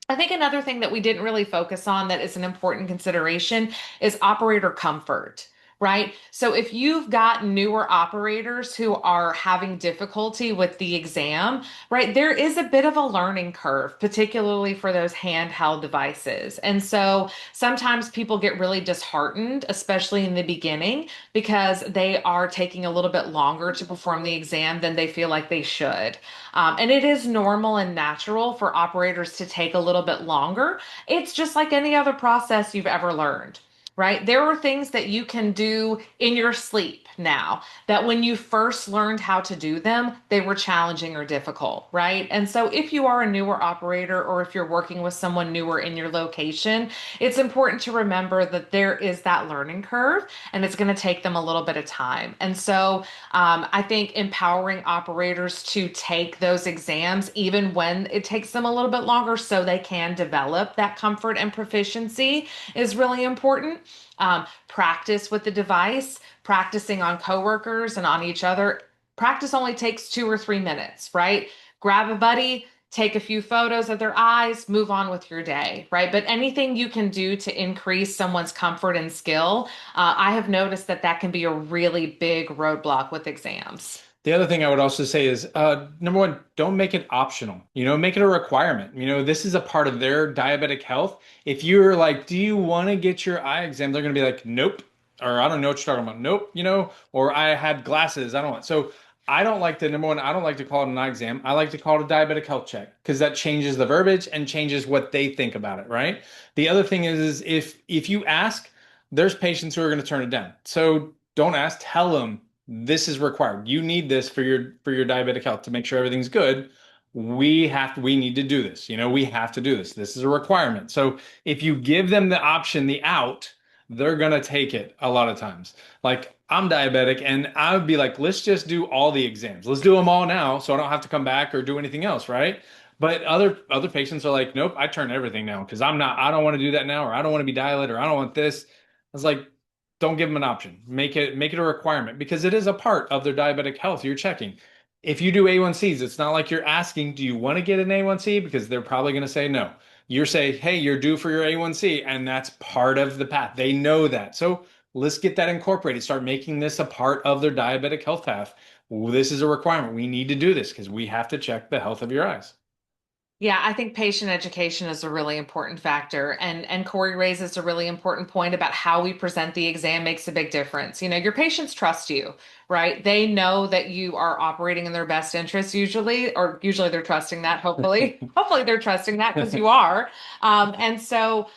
Speaker 1: I think another thing that we didn't really focus on that is an important consideration is operator comfort. right? So if you've got newer operators who are having difficulty with the exam, right, there is a bit of a learning curve, particularly for those handheld devices. And so sometimes people get really disheartened, especially in the beginning, because they are taking a little bit longer to perform the exam than they feel like they should. And it is normal and natural for operators to take a little bit longer. It's just like any other process you've ever learned, right? There are things that you can do in your sleep now that when you first learned how to do them, they were challenging or difficult, right? And so if you are a newer operator or if you're working with someone newer in your location, it's important to remember that there is that learning curve and it's going to take them a little bit of time. And so I think empowering operators to take those exams, even when it takes them a little bit longer, so they can develop that comfort and proficiency is really important. Practice with the device, practicing on coworkers and on each other. Practice only takes 2 or 3 minutes, right? Grab a buddy, take a few photos of their eyes, move on with your day, right? But anything you can do to increase someone's comfort and skill, I have noticed that that can be a really big roadblock with exams.
Speaker 2: The other thing I would also say is, number one, don't make it optional. Make it a requirement. This is a part of their diabetic health. If you're like, do you want to get your eye exam? They're going to be like, nope, or I don't know what you're talking about. Nope, or I had glasses. I don't want. So I don't like to, number one, I don't like to call it an eye exam. I like to call it a diabetic health check because that changes the verbiage and changes what they think about it, right? The other thing is if you ask, there's patients who are going to turn it down. So don't ask, tell them this is required. You need this for your diabetic health to make sure everything's good. We need to do this. We have to do this. This is a requirement. So if you give them the option, the out, they're gonna take it a lot of times. Like I'm diabetic and I would be like, let's just do all the exams. Let's do them all now so I don't have to come back or do anything else, right? But other patients are like, nope, I turn everything now because I don't want to do that now, or I don't want to be dilated, or I don't want this. I was like, don't give them an option. Make it a requirement because it is a part of their diabetic health you're checking. If you do A1Cs, it's not like you're asking, do you want to get an A1C? Because they're probably going to say no. You're saying, hey, you're due for your A1C, and that's part of the path. They know that. So let's get that incorporated. Start making this a part of their diabetic health path. Well, this is a requirement. We need to do this because we have to check the health of your eyes.
Speaker 1: Yeah, I think patient education is a really important factor. And Corey raises a really important point about how we present the exam makes a big difference. Your patients trust you, right? They know that you are operating in their best interest usually, or usually they're trusting that, hopefully. Hopefully they're trusting that because you are. And so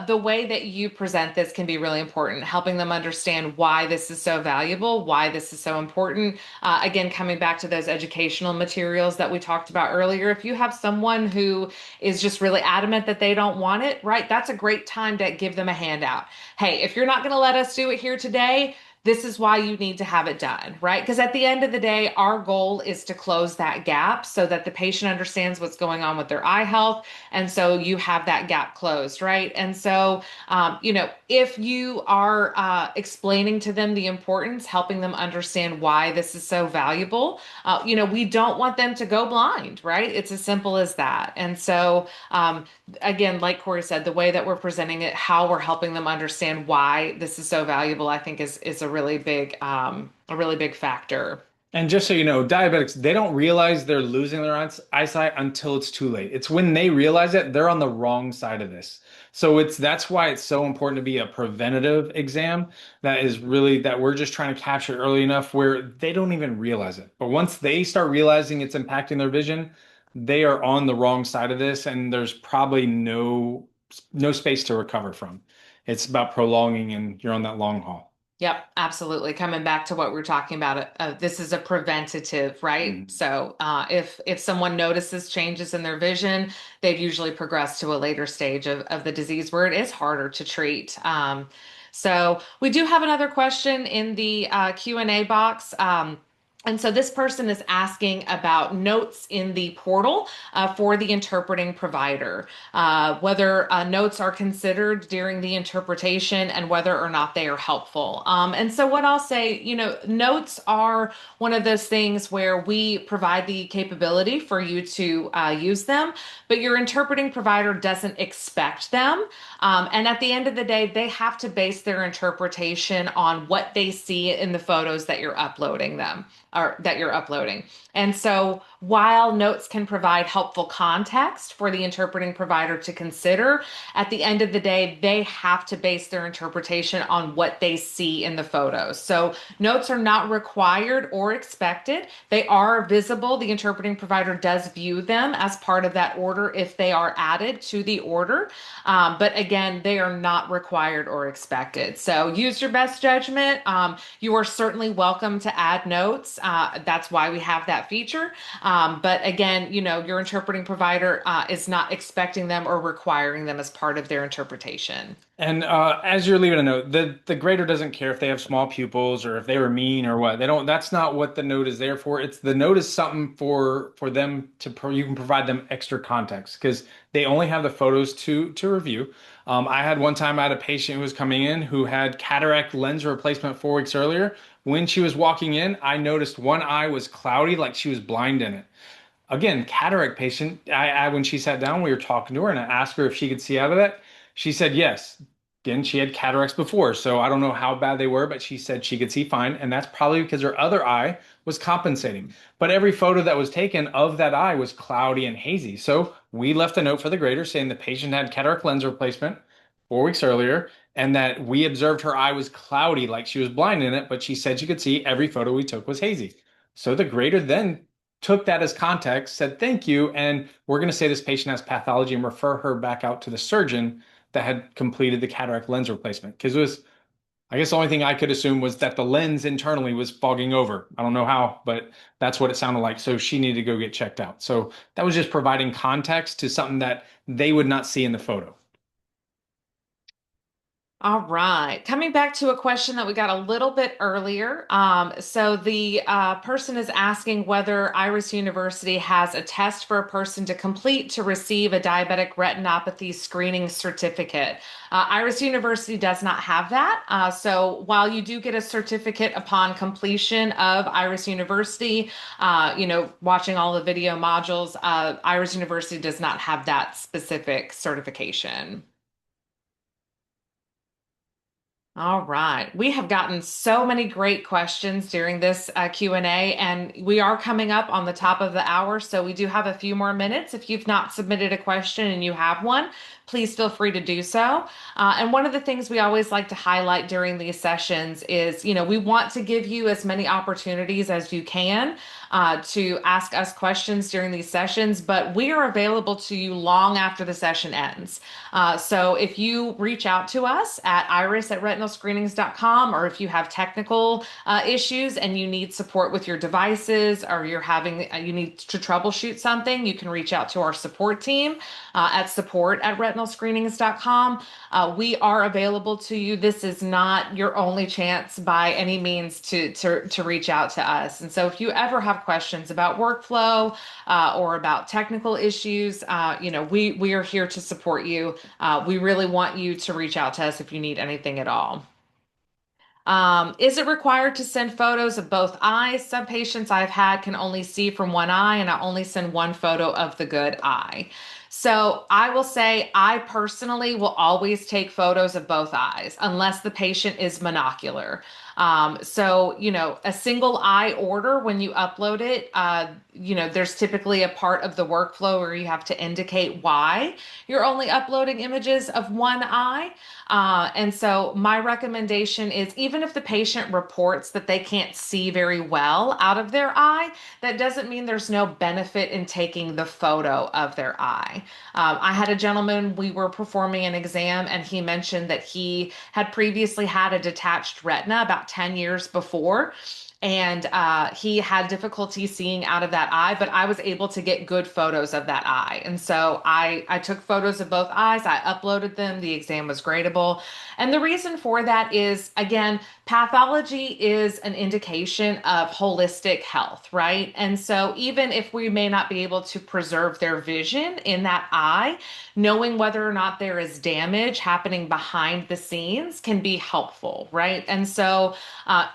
Speaker 1: the way that you present this can be really important, helping them understand why this is so valuable, why this is so important. Again, coming back to those educational materials that we talked about earlier, if you have someone who is just really adamant that they don't want it, right, that's a great time to give them a handout. Hey, if you're not going to let us do it here today, this is why you need to have it done, right? Because at the end of the day, our goal is to close that gap so that the patient understands what's going on with their eye health. And so you have that gap closed, right? And so, if you are explaining to them the importance, helping them understand why this is so valuable, we don't want them to go blind, right? It's as simple as that. And so, again, like Corey said, the way that we're presenting it, how we're helping them understand why this is so valuable, I think is a really big factor.
Speaker 2: And just so you know, diabetics, they don't realize they're losing their eyesight until it's too late. It's when they realize it, they're on the wrong side of this. So that's why it's so important to be a preventative exam that we're just trying to capture early enough where they don't even realize it. But once they start realizing it's impacting their vision, they are on the wrong side of this, and there's probably no space to recover from. It's about prolonging, and you're on that long haul.
Speaker 1: Yep, absolutely. Coming back to what we were talking about, this is a preventative, right?
Speaker 2: Mhm.
Speaker 1: So if someone notices changes in their vision, they've usually progressed to a later stage of the disease where it is harder to treat. So we do have another question in the Q&A box. And so this person is asking about notes in the portal for the interpreting provider, whether notes are considered during the interpretation and whether or not they are helpful. And so what I'll say, notes are one of those things where we provide the capability for you to use them, but your interpreting provider doesn't expect them. And at the end of the day, they have to base their interpretation on what they see in the photos that you're uploading them or that you're uploading. And so while notes can provide helpful context for the interpreting provider to consider, at the end of the day, they have to base their interpretation on what they see in the photos. So notes are not required or expected. They are visible. The interpreting provider does view them as part of that order if they are added to the order. But again, they are not required or expected. So use your best judgment. You are certainly welcome to add notes. That's why we have that feature. But again, your interpreting provider is not expecting them or requiring them as part of their interpretation.
Speaker 2: And as you're leaving a note, the grader doesn't care if they have small pupils or if they were mean or what. They don't. That's not what the note is there for. It's the note is something for them to you can provide them extra context because they only have the photos to review. I had one time I had a patient who was coming in who had cataract lens replacement 4 weeks earlier. When she was walking in, I noticed one eye was cloudy, like she was blind in it. Again, cataract patient. When she sat down, we were talking to her, and I asked her if she could see out of that. She said yes. Again, she had cataracts before, so I don't know how bad they were, but she said she could see fine, and that's probably because her other eye was compensating. But every photo that was taken of that eye was cloudy and hazy. So we left a note for the grader saying the patient had cataract lens replacement 4 weeks earlier, and that we observed her eye was cloudy, like she was blind in it, but she said she could see every photo we took was hazy. So the grader then took that as context, said thank you, and we're going to say this patient has pathology and refer her back out to the surgeon that had completed the cataract lens replacement. Because it was, I guess the only thing I could assume was that the lens internally was fogging over. I don't know how, but that's what it sounded like. So she needed to go get checked out. So that was just providing context to something that they would not see in the photo.
Speaker 1: All right. Coming back to a question that we got a little bit earlier. So the person is asking whether Iris University has a test for a person to complete to receive a diabetic retinopathy screening certificate. Iris University does not have that. So while you do get a certificate upon completion of Iris University, watching all the video modules, Iris University does not have that specific certification. All right. We have gotten so many great questions during this Q&A, and we are coming up on the top of the hour, so we do have a few more minutes. If you've not submitted a question and you have one, please feel free to do so. And one of the things we always like to highlight during these sessions is, we want to give you as many opportunities as you can to ask us questions during these sessions, but we are available to you long after the session ends. So if you reach out to us at iris@retinalscreenings.com, or if you have technical issues and you need support with your devices, or you need to troubleshoot something, you can reach out to our support team at support@retinalscreenings.com. We are available to you. This is not your only chance by any means to reach out to us. And so if you ever have questions about workflow or about technical issues, we are here to support you. We really want you to reach out to us if you need anything at all. Is it required to send photos of both eyes? Some patients I've had can only see from one eye, and I only send one photo of the good eye. So I will say I personally will always take photos of both eyes unless the patient is monocular. A single eye order when you upload it, there's typically a part of the workflow where you have to indicate why you're only uploading images of one eye. And so my recommendation is even if the patient reports that they can't see very well out of their eye, that doesn't mean there's no benefit in taking the photo of their eye. I had a gentleman, we were performing an exam, and he mentioned that he had previously had a detached retina about 10 years before. and he had difficulty seeing out of that eye, but I was able to get good photos of that eye. And so I took photos of both eyes, I uploaded them, the exam was gradable. And the reason for that is, again, pathology is an indication of holistic health, right? And so even if we may not be able to preserve their vision in that eye, knowing whether or not there is damage happening behind the scenes can be helpful, right? And so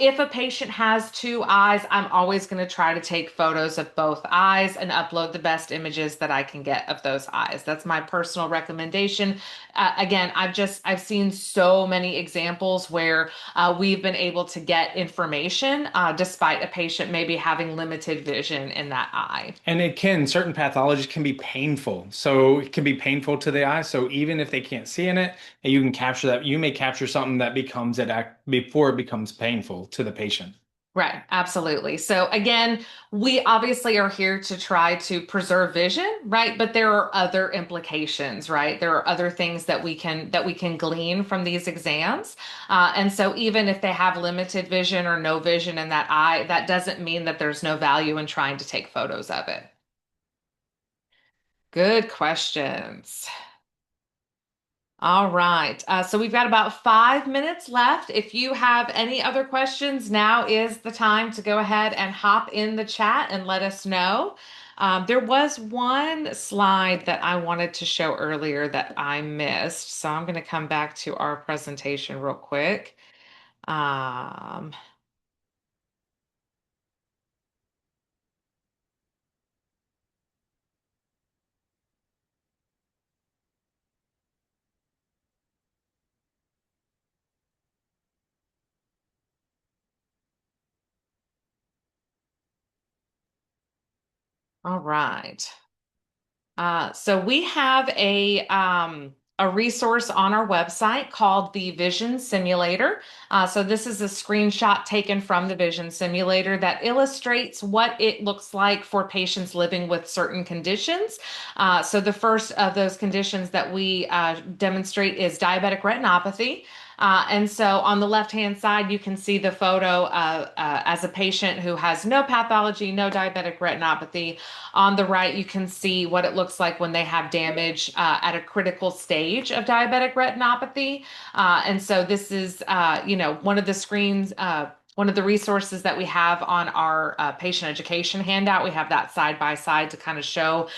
Speaker 1: if a patient has two eyes, I'm always going to try to take photos of both eyes and upload the best images that I can get of those eyes. That's my personal recommendation. Again, I've seen so many examples where we've been able to get information despite a patient maybe having limited vision in that eye.
Speaker 2: And certain pathologies can be painful. So it can be painful to the eye. So even if they can't see in it, and you can capture that, you may capture something that becomes it act before it becomes painful to the patient.
Speaker 1: Right, absolutely. So again, we obviously are here to try to preserve vision, right? But there are other implications, right? There are other things that we can glean from these exams. And so even if they have limited vision or no vision in that eye, that doesn't mean that there's no value in trying to take photos of it. Good questions. All right. So we've got about 5 minutes left. If you have any other questions, now is the time to go ahead and hop in the chat and let us know. There was one slide that I wanted to show earlier that I missed. So I'm going to come back to our presentation real quick. Um, all right. So we have a resource on our website called the Vision Simulator. So this is a screenshot taken from the Vision Simulator that illustrates what it looks like for patients living with certain conditions. So the first of those conditions that we demonstrate is diabetic retinopathy. And so on the left-hand side, you can see the photo as a patient who has no pathology, no diabetic retinopathy. On the right, you can see what it looks like when they have damage at a critical stage of diabetic retinopathy. And so this is, one of the screens. One of the resources that we have on our patient education handout, we have that side by side to kind of show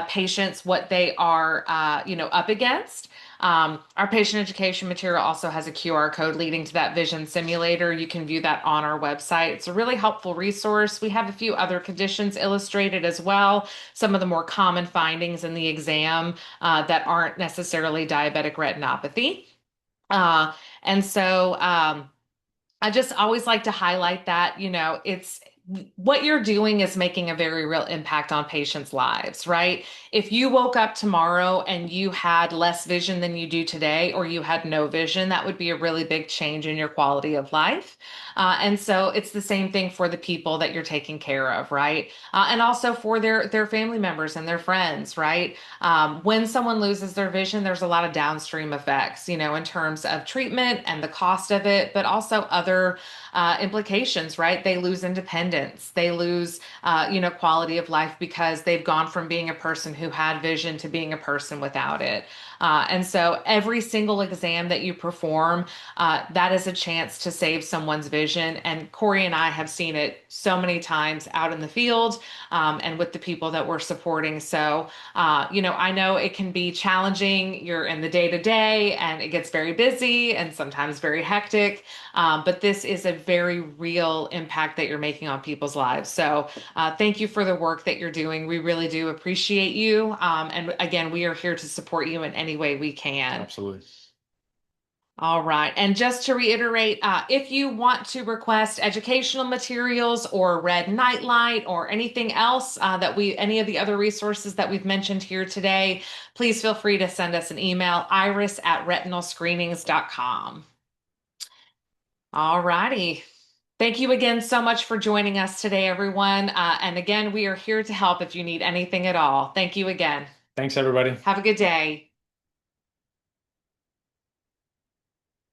Speaker 1: patients what they are, up against. Our patient education material also has a QR code leading to that vision simulator. You can view that on our website. It's a really helpful resource. We have a few other conditions illustrated as well, some of the more common findings in the exam that aren't necessarily diabetic retinopathy. Uh, and so I just always like to highlight that, it's what you're doing is making a very real impact on patients' lives, right? If you woke up tomorrow and you had less vision than you do today, or you had no vision, that would be a really big change in your quality of life. And so it's the same thing for the people that you're taking care of, right? And also for their family members and their friends, right? When someone loses their vision, there's a lot of downstream effects, in terms of treatment and the cost of it, but also other implications, right? They lose independence, they lose, quality of life because they've gone from being a person who had vision to being a person without it. And so every single exam that you perform, that is a chance to save someone's vision. And Corey and I have seen it so many times out in the field and with the people that we're supporting. So, I know it can be challenging. You're in the day to day and it gets very busy and sometimes very hectic. But this is a very real impact that you're making on people's lives. So, thank you for the work that you're doing. We really do appreciate you. And again, we are here to support you in any way we can.
Speaker 2: Absolutely.
Speaker 1: All right. And just to reiterate, if you want to request educational materials or red nightlight or anything else any of the other resources that we've mentioned here today, please feel free to send us an email, iris@retinalscreenings.com. All righty. Thank you again so much for joining us today, everyone. And again, we are here to help if you need anything at all. Thank you again.
Speaker 2: Thanks, everybody.
Speaker 1: Have a good day.